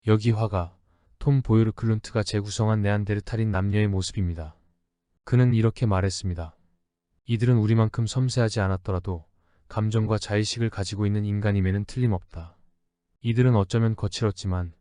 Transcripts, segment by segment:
여기 화가 톰 보이르클룬트가 재구성한 네안데르탈인 남녀의 모습입니다. 그는 이렇게 말했습니다. 이들은 우리만큼 섬세하지 않았더라도 감정과 자의식을 가지고 있는 인간임에는 틀림없다. 이들은 어쩌면 거칠었지만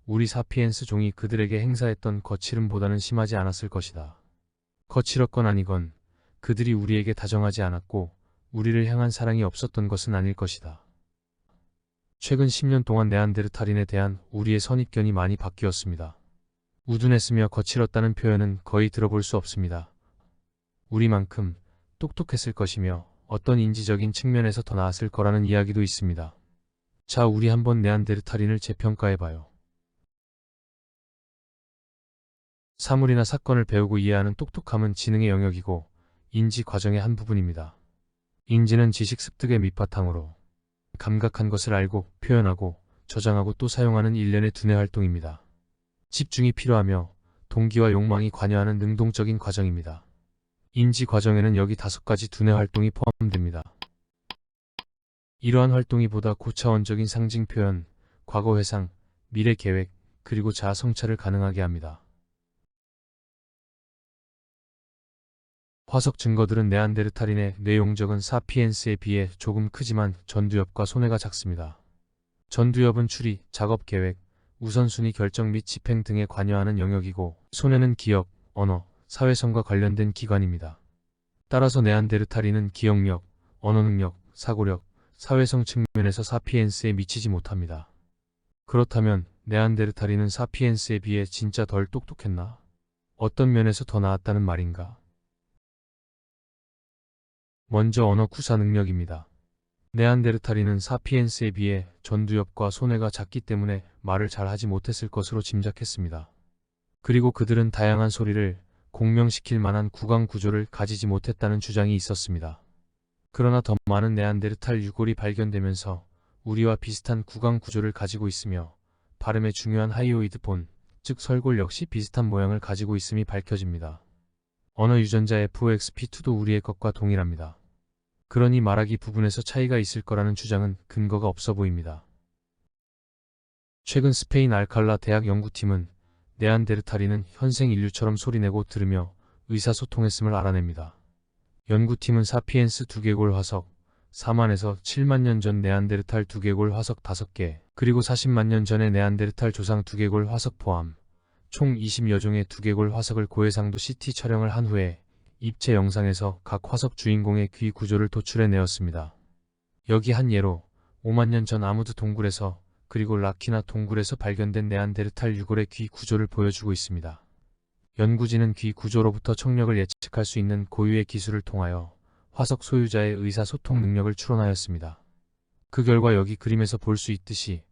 우리 사피엔스 종이 그들에게 행사했던 거칠음보다는 심하지 않았을 것이다. 거칠었건 아니건 그들이 우리에게 다정하지 않았고 우리를 향한 사랑이 없었던 것은 아닐 것이다. 최근 10년 동안 네안데르탈인에 대한 우리의 선입견이 많이 바뀌었습니다. 우둔했으며 거칠었다는 표현은 거의 들어볼 수 없습니다. 우리만큼 똑똑했을 것이며 어떤 인지적인 측면에서 더 나았을 거라는 이야기도 있습니다. 자, 우리 한번 네안데르탈인을 재평가해봐요. 사물이나 사건을 배우고 이해하는 똑똑함은 지능의 영역이고 인지 과정의 한 부분입니다. 인지는 지식 습득의 밑바탕으로 감각한 것을 알고 표현하고 저장하고 또 사용하는 일련의 두뇌 활동입니다. 집중이 필요하며 동기와 욕망이 관여하는 능동적인 과정입니다. 인지 과정에는 여기 5가지 두뇌 활동이 포함됩니다. 이러한 활동이 보다 고차원적인 상징 표현, 과거 회상, 미래 계획, 그리고 자아 성찰을 가능하게 합니다. 화석 증거들은 네안데르탈인의 뇌용적은 사피엔스에 비해 조금 크지만 전두엽과 손해가 작습니다. 전두엽은 추리, 작업 계획, 우선순위 결정 및 집행 등에 관여하는 영역이고 손해는 기억, 언어, 사회성과 관련된 기관입니다. 따라서 네안데르탈인은 기억력, 언어 능력, 사고력, 사회성 측면에서 사피엔스에 미치지 못합니다. 그렇다면 네안데르탈인은 사피엔스에 비해 진짜 덜 똑똑했나? 어떤 면에서 더 나았다는 말인가? 먼저 언어 구사 능력입니다. 네안데르탈인은 사피엔스에 비해 전두엽과 손해가 작기 때문에 말을 잘 하지 못했을 것으로 짐작했습니다. 그리고 그들은 다양한 소리를 공명시킬 만한 구강 구조를 가지지 못했다는 주장이 있었습니다. 그러나 더 많은 네안데르탈 유골이 발견되면서 우리와 비슷한 구강 구조를 가지고 있으며 발음에 중요한 하이오이드 본, 즉 설골 역시 비슷한 모양을 가지고 있음이 밝혀집니다. 언어 유전자 FOXP2도 우리의 것과 동일합니다. 그러니 말하기 부분에서 차이가 있을 거라는 주장은 근거가 없어 보입니다. 최근 스페인 알칼라 대학 연구팀은 네안데르탈인은 현생 인류처럼 소리내고 들으며 의사소통했음을 알아냅니다. 연구팀은 사피엔스 두개골 화석, 4만에서 7만 년 전 네안데르탈 두개골 화석 5개, 그리고 40만 년 전의 네안데르탈 조상 두개골 화석 포함, 총 20여 종의 두개골 화석을 고해상도 CT 촬영을 한 후에 입체 영상에서 각 화석 주인공의 귀 구조를 도출해내었습니다. 여기 한 예로 5만 년 전 아무드 동굴에서 그리고 라키나 동굴에서 발견된 네안데르탈 유골의 귀 구조를 보여주고 있습니다. 연구진은 귀 구조로부터 청력을 예측할 수 있는 고유의 기술을 통하여 화석 소유자의 의사소통 능력을 추론하였습니다. 그 결과 여기 그림에서 볼 수 있듯이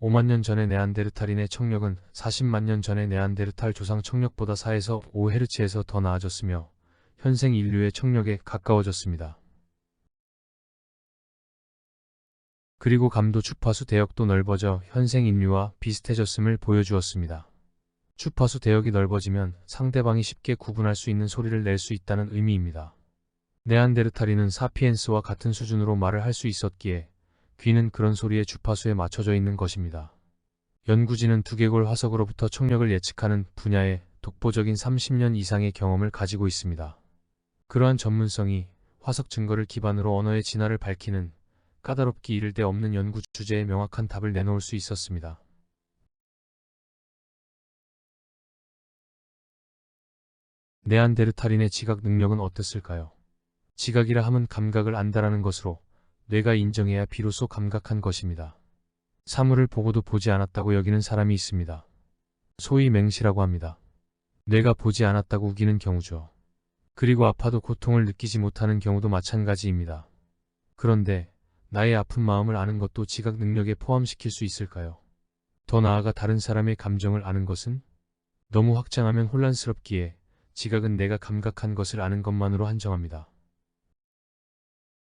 5만 년 전의 네안데르탈인의 청력은 40만 년 전의 네안데르탈 조상 청력보다 4에서 5Hz에서 더 나아졌으며 현생 인류의 청력에 가까워졌습니다. 그리고 감도 주파수 대역도 넓어져 현생 인류와 비슷해졌음을 보여주었습니다. 주파수 대역이 넓어지면 상대방이 쉽게 구분할 수 있는 소리를 낼 수 있다는 의미입니다. 네안데르탈인은 사피엔스와 같은 수준으로 말을 할 수 있었기에 귀는 그런 소리의 주파수에 맞춰져 있는 것입니다. 연구진은 두개골 화석으로부터 청력을 예측하는 분야에 독보적인 30년 이상의 경험을 가지고 있습니다. 그러한 전문성이 화석 증거를 기반으로 언어의 진화를 밝히는 까다롭기 이를 데 없는 연구 주제에 명확한 답을 내놓을 수 있었습니다. 네안데르탈인의 지각 능력은 어땠을까요? 지각이라 함은 감각을 안다라는 것으로 뇌가 인정해야 비로소 감각한 것입니다. 사물을 보고도 보지 않았다고 여기는 사람이 있습니다. 소위 맹시라고 합니다. 뇌가 보지 않았다고 우기는 경우죠. 그리고 아파도 고통을 느끼지 못하는 경우도 마찬가지입니다. 그런데 나의 아픈 마음을 아는 것도 지각 능력에 포함시킬 수 있을까요? 더 나아가 다른 사람의 감정을 아는 것은? 너무 확장하면 혼란스럽기에 지각은 내가 감각한 것을 아는 것만으로 한정합니다.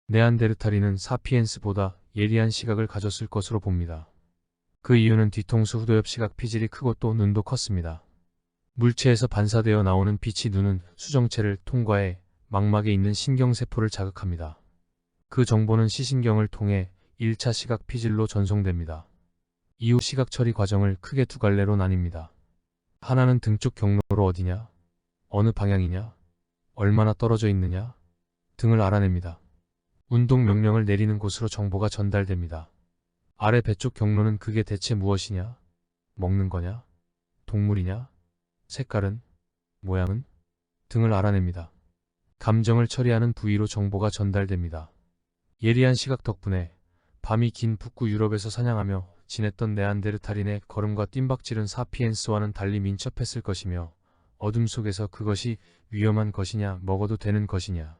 네안데르탈인은 사피엔스보다 예리한 시각을 가졌을 것으로 봅니다. 그 이유는 뒤통수 후두엽 시각 피질이 크고 또 눈도 컸습니다. 물체에서 반사되어 나오는 빛이 눈은 수정체를 통과해 망막에 있는 신경세포를 자극합니다. 그 정보는 시신경을 통해 1차 시각 피질로 전송됩니다. 이후 시각 처리 과정을 크게 두 갈래로 나뉩니다. 하나는 등 쪽 경로로 어디냐, 어느 방향이냐, 얼마나 떨어져 있느냐 등을 알아냅니다. 운동 명령을 내리는 곳으로 정보가 전달됩니다. 아래 배 쪽 경로는 그게 대체 무엇이냐, 먹는 거냐, 동물이냐, 색깔은, 모양은 등을 알아냅니다. 감정을 처리하는 부위로 정보가 전달됩니다. 예리한 시각 덕분에 밤이 긴 북구 유럽에서 사냥하며 지냈던 네안데르탈인의 걸음과 뜀박질은 사피엔스와는 달리 민첩했을 것이며 어둠 속에서 그것이 위험한 것이냐, 먹어도 되는 것이냐,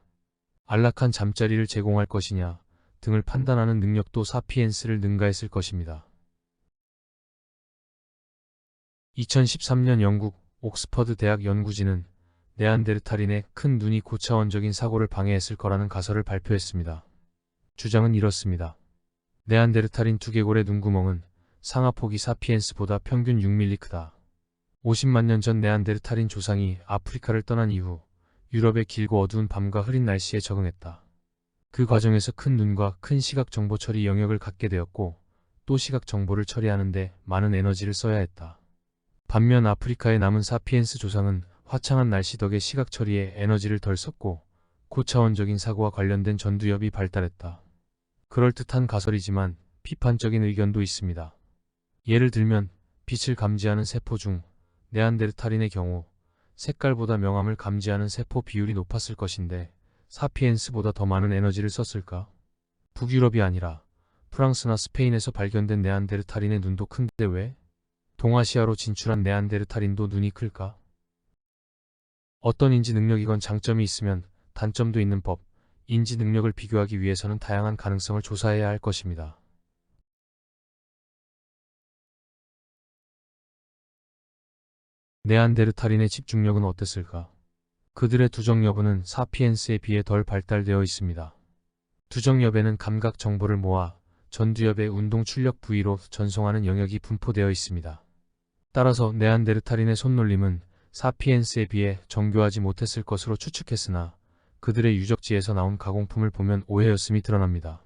안락한 잠자리를 제공할 것이냐 등을 판단하는 능력도 사피엔스를 능가했을 것입니다. 2013년 영국 옥스퍼드 대학 연구진은 네안데르탈인의 큰 눈이 고차원적인 사고를 방해했을 거라는 가설을 발표했습니다. 주장은 이렇습니다. 네안데르탈인 두개골의 눈구멍은 상하폭이 사피엔스보다 평균 6mm 크다. 50만 년 전 네안데르탈인 조상이 아프리카를 떠난 이후 유럽의 길고 어두운 밤과 흐린 날씨에 적응했다. 그 과정에서 큰 눈과 큰 시각 정보 처리 영역을 갖게 되었고 또 시각 정보를 처리하는 데 많은 에너지를 써야 했다. 반면 아프리카에 남은 사피엔스 조상은 화창한 날씨 덕에 시각 처리에 에너지를 덜 썼고 고차원적인 사고와 관련된 전두엽이 발달했다. 그럴듯한 가설이지만 비판적인 의견도 있습니다. 예를 들면 빛을 감지하는 세포 중 네안데르탈인의 경우 색깔보다 명암을 감지하는 세포 비율이 높았을 것인데 사피엔스보다 더 많은 에너지를 썼을까? 북유럽이 아니라 프랑스나 스페인에서 발견된 네안데르탈인의 눈도 큰데 왜? 동아시아로 진출한 네안데르탈인도 눈이 클까? 어떤 인지 능력이건 장점이 있으면 단점도 있는 법, 인지 능력을 비교하기 위해서는 다양한 가능성을 조사해야 할 것입니다. 네안데르탈인의 집중력은 어땠을까? 그들의 두정 여부는 사피엔스에 비해 덜 발달되어 있습니다. 두정 여배는 감각 정보를 모아 전두엽의 운동 출력 부위로 전송하는 영역이 분포되어 있습니다. 따라서 네안데르탈인의 손놀림은 사피엔스에 비해 정교하지 못했을 것으로 추측했으나 그들의 유적지에서 나온 가공품을 보면 오해였음이 드러납니다.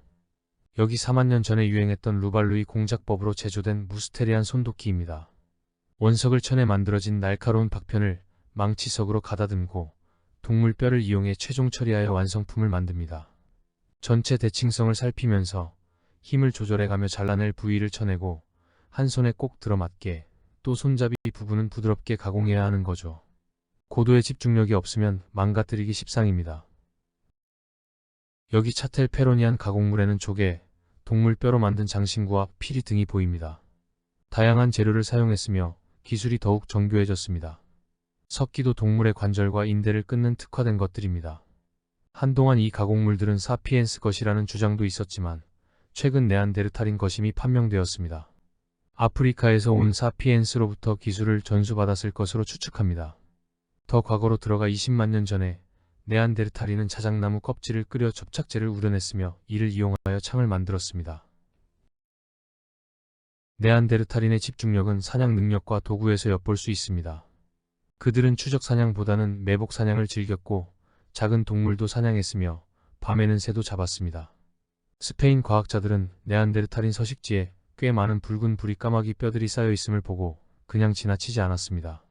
여기 4만 년 전에 유행했던 루발루이 공작법으로 제조된 무스테리안 손도끼입니다. 원석을 쳐내 만들어진 날카로운 박편을 망치석으로 가다듬고 동물 뼈를 이용해 최종 처리하여 완성품을 만듭니다. 전체 대칭성을 살피면서 힘을 조절해가며 잘라낼 부위를 쳐내고 한 손에 꼭 들어맞게 또 손잡이 부분은 부드럽게 가공해야 하는 거죠. 고도의 집중력이 없으면 망가뜨리기 십상입니다. 여기 차텔 페로니안 가공물에는 조개, 동물 뼈로 만든 장신구와 피리 등이 보입니다. 다양한 재료를 사용했으며 기술이 더욱 정교해졌습니다. 석기도 동물의 관절과 인대를 끊는 특화된 것들입니다. 한동안 이 가공물들은 사피엔스 것이라는 주장도 있었지만 최근 네안데르탈인 것임이 판명되었습니다. 아프리카에서 온 사피엔스로부터 기술을 전수받았을 것으로 추측합니다. 더 과거로 들어가 20만 년 전에 네안데르탈인은 자작나무 껍질을 끓여 접착제를 우려냈으며 이를 이용하여 창을 만들었습니다. 네안데르탈인의 집중력은 사냥 능력과 도구에서 엿볼 수 있습니다. 그들은 추적 사냥보다는 매복 사냥을 즐겼고 작은 동물도 사냥했으며 밤에는 새도 잡았습니다. 스페인 과학자들은 네안데르탈인 서식지에 꽤 많은 붉은 부리 까마귀 뼈들이 쌓여 있음을 보고 그냥 지나치지 않았습니다.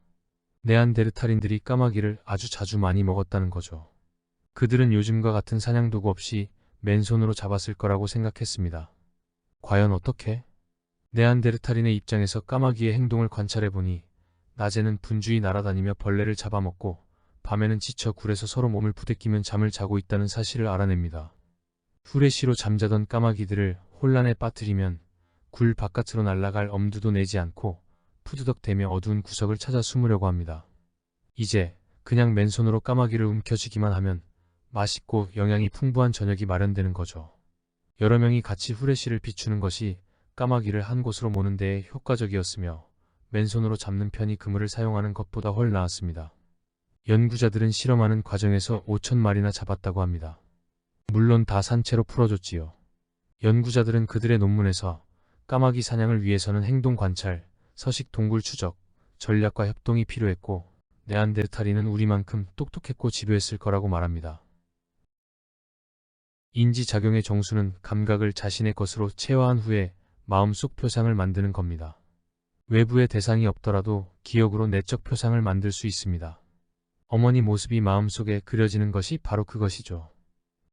네안데르탈인들이 까마귀를 아주 자주 많이 먹었다는 거죠. 그들은 요즘과 같은 사냥 도구 없이 맨손으로 잡았을 거라고 생각했습니다. 과연 어떻게? 네안데르탈인의 입장에서 까마귀의 행동을 관찰해보니 낮에는 분주히 날아다니며 벌레를 잡아먹고 밤에는 지쳐 굴에서 서로 몸을 부대끼면 잠을 자고 있다는 사실을 알아냅니다. 후레쉬로 잠자던 까마귀들을 혼란에 빠뜨리면 굴 바깥으로 날아갈 엄두도 내지 않고 푸드덕대며 어두운 구석을 찾아 숨으려고 합니다. 이제 그냥 맨손으로 까마귀를 움켜쥐기만 하면 맛있고 영양이 풍부한 저녁이 마련되는 거죠. 여러 명이 같이 후레쉬를 비추는 것이 까마귀를 한 곳으로 모는 데에 효과적이었으며 맨손으로 잡는 편이 그물을 사용하는 것보다 훨 나았습니다. 연구자들은 실험하는 과정에서 5,000마리나 잡았다고 합니다. 물론 다 산채로 풀어줬지요. 연구자들은 그들의 논문에서 까마귀 사냥을 위해서는 행동 관찰, 서식 동굴 추적, 전략과 협동이 필요했고 네안데르탈인은 우리만큼 똑똑했고 집요했을 거라고 말합니다. 인지작용의 정수는 감각을 자신의 것으로 체화한 후에 마음속 표상을 만드는 겁니다. 외부의 대상이 없더라도 기억으로 내적 표상을 만들 수 있습니다. 어머니 모습이 마음속에 그려지는 것이 바로 그것이죠.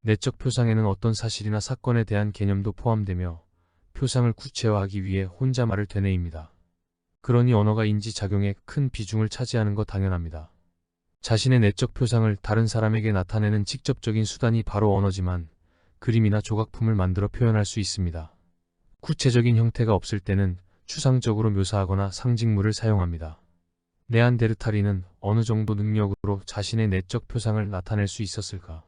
내적 표상에는 어떤 사실이나 사건에 대한 개념도 포함되며 표상을 구체화하기 위해 혼자말을 되뇌입니다. 그러니 언어가 인지작용에 큰 비중을 차지하는 것 당연합니다. 자신의 내적 표상을 다른 사람에게 나타내는 직접적인 수단이 바로 언어지만 그림이나 조각품을 만들어 표현할 수 있습니다. 구체적인 형태가 없을 때는 추상적으로 묘사하거나 상징물을 사용합니다. 네안데르탈인은 어느 정도 능력으로 자신의 내적 표상을 나타낼 수 있었을까?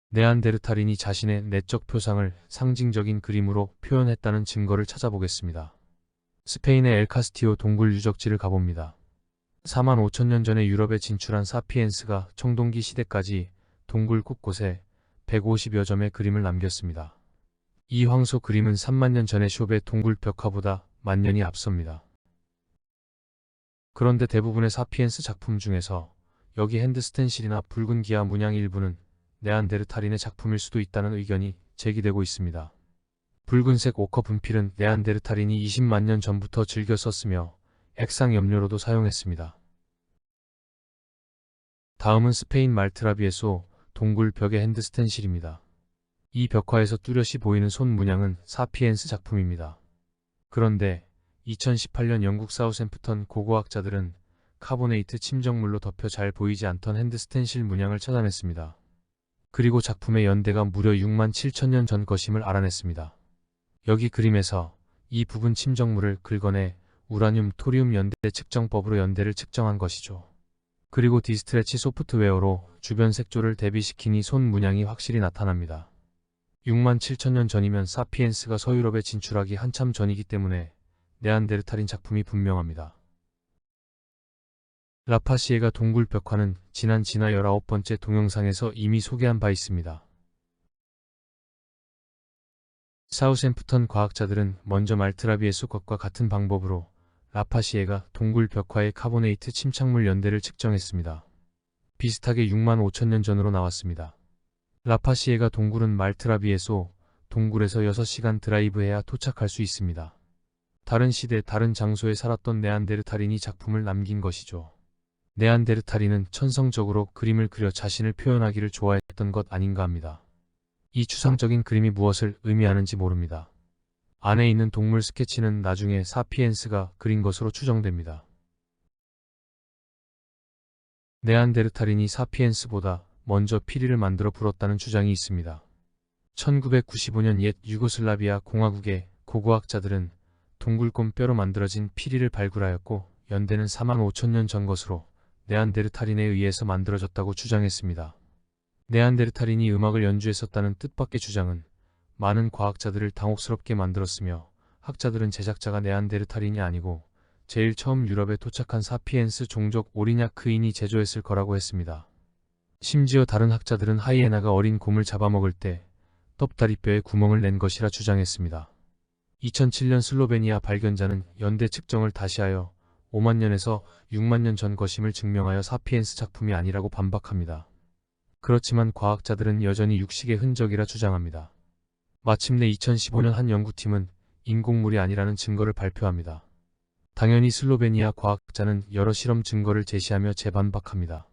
네안데르탈인이 자신의 내적 표상을 상징적인 그림으로 표현했다는 증거를 찾아보겠습니다. 스페인의 엘 카스티오 동굴 유적지를 가봅니다. 4만 5천 년 전에 유럽에 진출한 사피엔스가 청동기 시대까지 동굴 곳곳에 150여 점의 그림을 남겼습니다. 이 황소 그림은 3만 년 전의 숍의 동굴 벽화보다 만년이 앞섭니다. 그런데 대부분의 사피엔스 작품 중에서 여기 핸드 스텐실이나 붉은 기아 문양 일부는 네안데르탈인의 작품일 수도 있다는 의견이 제기되고 있습니다. 붉은색 오커 분필은 네안데르탈인이 20만 년 전부터 즐겨 썼으며 액상 염료로도 사용했습니다. 다음은 스페인 말트라비에소 동굴 벽의 핸드 스텐실입니다. 이 벽화에서 뚜렷이 보이는 손 문양은 사피엔스 작품입니다. 그런데 2018년 영국 사우샘프턴 고고학자들은 카보네이트 침정물로 덮여 잘 보이지 않던 핸드 스텐실 문양을 찾아냈습니다. 그리고 작품의 연대가 무려 6만 7천 년 전 것임을 알아냈습니다. 여기 그림에서 이 부분 침정물을 긁어내 우라늄 토리움 연대 측정법으로 연대를 측정한 것이죠. 그리고 디스트레치 소프트웨어로 주변 색조를 대비시키니 손 문양이 확실히 나타납니다. 6만 7천 년 전이면 사피엔스가 서유럽에 진출하기 한참 전이기 때문에 네안데르탈인 작품이 분명합니다. 라파시에가 동굴 벽화는 지난 19번째 동영상에서 이미 소개한 바 있습니다. 사우샘프턴 과학자들은 먼저 말트라비에소 것과 같은 방법으로 라파시에가 동굴 벽화의 카보네이트 침착물 연대를 측정했습니다. 비슷하게 6만 5천 년 전으로 나왔습니다. 라파시에가 동굴은 말트라비에소 동굴에서 6시간 드라이브해야 도착할 수 있습니다. 다른 시대 다른 장소에 살았던 네안데르탈인이 작품을 남긴 것이죠. 네안데르탈인은 천성적으로 그림을 그려 자신을 표현하기를 좋아했던 것 아닌가 합니다. 이 추상적인 그림이 무엇을 의미하는지 모릅니다. 안에 있는 동물 스케치는 나중에 사피엔스가 그린 것으로 추정됩니다. 네안데르탈인이 사피엔스보다 먼저 피리를 만들어 불었다는 주장이 있습니다. 1995년 옛 유고슬라비아 공화국의 고고학자들은 동굴곰 뼈로 만들어진 피리를 발굴하였고 연대는 4만 5천 년 전 것으로 네안데르탈인에 의해서 만들어졌다고 주장했습니다. 네안데르탈인이 음악을 연주했었다는 뜻밖의 주장은 많은 과학자들을 당혹스럽게 만들었으며 학자들은 제작자가 네안데르탈인이 아니고 제일 처음 유럽에 도착한 사피엔스 종족 오리냐크인이 제조했을 거라고 했습니다. 심지어 다른 학자들은 하이에나가 어린 곰을 잡아먹을 때 떱다리뼈에 구멍을 낸 것이라 주장했습니다. 2007년 슬로베니아 발견자는 연대 측정을 다시 하여 5만 년에서 6만 년 전 것임을 증명하여 사피엔스 작품이 아니라고 반박합니다. 그렇지만 과학자들은 여전히 육식의 흔적이라 주장합니다. 마침내 2015년 한 연구팀은 인공물이 아니라는 증거를 발표합니다. 당연히 슬로베니아 과학자는 여러 실험 증거를 제시하며 재반박합니다.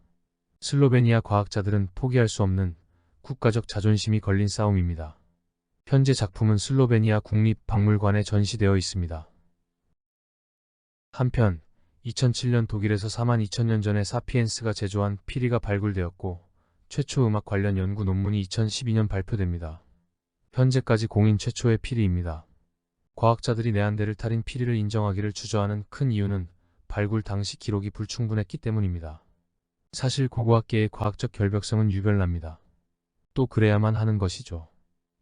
슬로베니아 과학자들은 포기할 수 없는 국가적 자존심이 걸린 싸움입니다. 현재 작품은 슬로베니아 국립박물관에 전시되어 있습니다. 한편 2007년 독일에서 4만 2천 년 전에 사피엔스가 제조한 피리가 발굴되었고 최초 음악 관련 연구 논문이 2012년 발표됩니다. 현재까지 공인 최초의 피리입니다. 과학자들이 네안데르탈인 피리를 인정하기를 주저하는 큰 이유는 발굴 당시 기록이 불충분했기 때문입니다. 사실 고고학계의 과학적 결벽성은 유별납니다. 또 그래야만 하는 것이죠.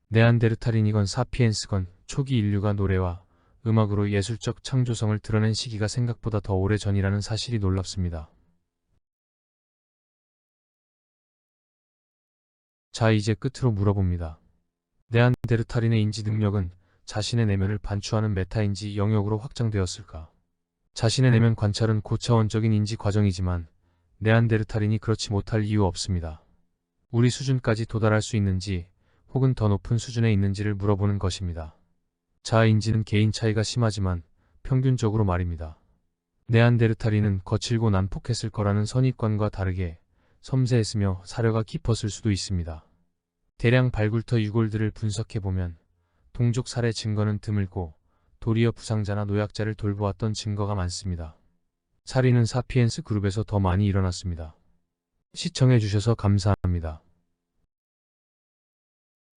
네안데르탈인이건 사피엔스건 초기 인류가 노래와 음악으로 예술적 창조성을 드러낸 시기가 생각보다 더 오래 전이라는 사실이 놀랍습니다. 자, 이제 끝으로 물어봅니다. 네안데르탈인의 인지 능력은 자신의 내면을 반추하는 메타인지 영역으로 확장되었을까? 자신의 내면 관찰은 고차원적인 인지 과정이지만 네안데르탈인이 그렇지 못할 이유 없습니다. 우리 수준까지 도달할 수 있는지 혹은 더 높은 수준에 있는지를 물어보는 것입니다. 자아인지는 개인 차이가 심하지만 평균적으로 말입니다. 네안데르탈인은 거칠고 난폭했을 거라는 선입관과 다르게 섬세했으며 사려가 깊었을 수도 있습니다. 대량 발굴터 유골들을 분석해보면 동족 살해 증거는 드물고 도리어 부상자나 노약자를 돌보았던 증거가 많습니다. 살인은 사피엔스 그룹에서 더 많이 일어났습니다. 시청해주셔서 감사합니다.